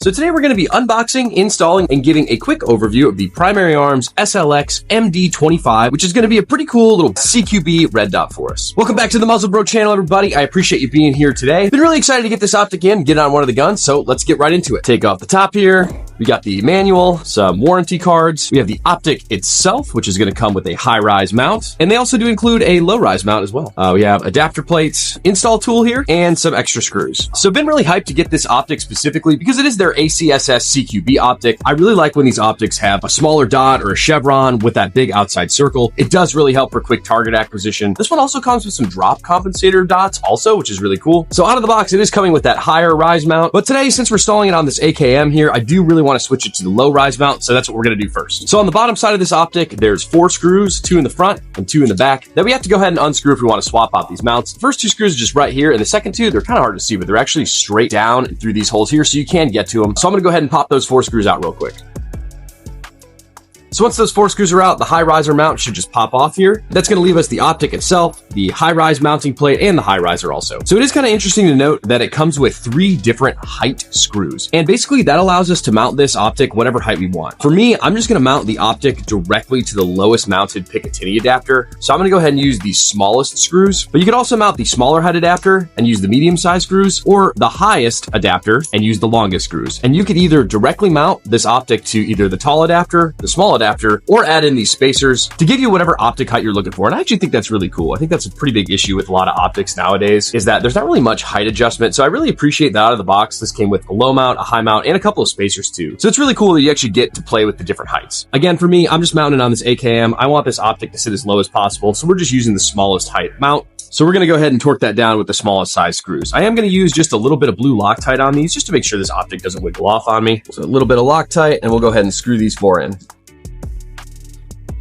So today we're going to be unboxing, installing, and giving a quick overview of the Primary Arms SLX MD-25, which is going to be a pretty cool little CQB red dot for us. Welcome back to the Muzzle Bro channel, everybody. I appreciate you being here today. Been really excited to get this optic in, get on one of the guns, so let's get right into it. Take off the top here. We got the manual, some warranty cards. We have the optic itself, which is going to come with a high-rise mount. And they also do include a low-rise mount as well. We have adapter plates, install tool here, and some extra screws. So been really hyped to get this optic specifically because it is their ACSS CQB optic. I really like when these optics have a smaller dot or a chevron with that big outside circle. It does really help for quick target acquisition. This one also comes with some drop compensator dots also, which is really cool. So out of the box, it is coming with that higher rise mount. But today, since we're installing it on this AKM here, I do really want to switch it to the low rise mount. So that's what we're going to do first. So on the bottom side of this optic, there's 4 screws, 2 in the front and 2 in the back that we have to go ahead and unscrew if we want to swap out these mounts. The first 2 screws are just right here, and the second 2, they're kind of hard to see, but they're actually straight down and through these holes here, so you can get to them. So I'm going to go ahead and pop those 4 screws out real quick. So once those 4 screws are out, the high riser mount should just pop off here. That's going to leave us the optic itself, the high rise mounting plate, and the high riser also. So it is kind of interesting to note that it comes with 3 different height screws. And basically that allows us to mount this optic whatever height we want. For me, I'm just going to mount the optic directly to the lowest mounted Picatinny adapter. So I'm going to go ahead and use the smallest screws, but you could also mount the smaller height adapter and use the medium size screws, or the highest adapter and use the longest screws. And you could either directly mount this optic to either the tall adapter, the small adapter, or add in these spacers to give you whatever optic height you're looking for. And I actually think that's really cool. I think that's a pretty big issue with a lot of optics nowadays, is that there's not really much height adjustment. So I really appreciate that out of the box. This came with a low mount, a high mount, and a couple of spacers too. So it's really cool that you actually get to play with the different heights. Again, for me, I'm just mounting on this AKM. I want this optic to sit as low as possible. So we're just using the smallest height mount. So we're going to go ahead and torque that down with the smallest size screws. I am going to use just a little bit of blue Loctite on these just to make sure this optic doesn't wiggle off on me. So a little bit of Loctite, and we'll go ahead and screw these 4 in.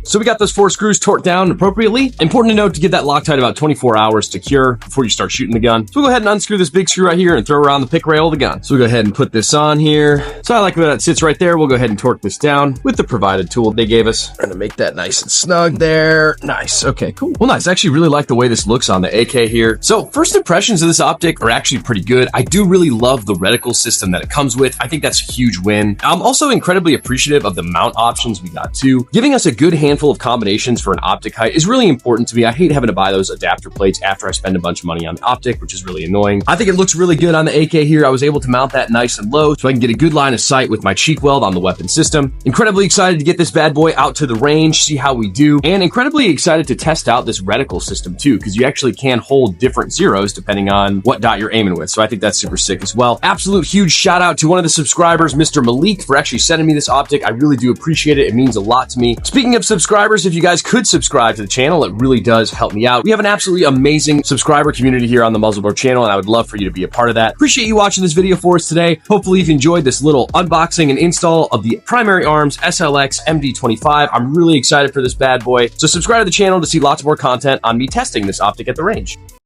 So we got those 4 screws torqued down appropriately. Important to note to give that Loctite about 24 hours to cure before you start shooting the gun. So we'll go ahead and unscrew this big screw right here and throw around the pick rail of the gun. So we'll go ahead and put this on here. So I like that it sits right there. We'll go ahead and torque this down with the provided tool they gave us. Trying to make that nice and snug there. Nice. Okay, cool. Well, nice. I actually really like the way this looks on the AK here. So first impressions of this optic are actually pretty good. I do really love the reticle system that it comes with. I think that's a huge win. I'm also incredibly appreciative of the mount options we got too. Giving us a good handful of combinations for an optic height is really important to me. I hate having to buy those adapter plates after I spend a bunch of money on the optic, which is really annoying. I think it looks really good on the AK here. I was able to mount that nice and low so I can get a good line of sight with my cheek weld on the weapon system. Incredibly excited to get this bad boy out to the range, see how we do, and incredibly excited to test out this reticle system too, because you actually can hold different zeros depending on what dot you're aiming with. So I think that's super sick as well. Absolute huge shout out to one of the subscribers, Mr. Malik, for actually sending me this optic. I really do appreciate it. It means a lot to me. Speaking of subscribers, if you guys could subscribe to the channel, it really does help me out. We have an absolutely amazing subscriber community here on the Muzzle Bro channel, and I would love for you to be a part of that. Appreciate you watching this video for us today. Hopefully you've enjoyed this little unboxing and install of the Primary Arms SLX MD-25. I'm really excited for this bad boy. So subscribe to the channel to see lots more content on me testing this optic at the range.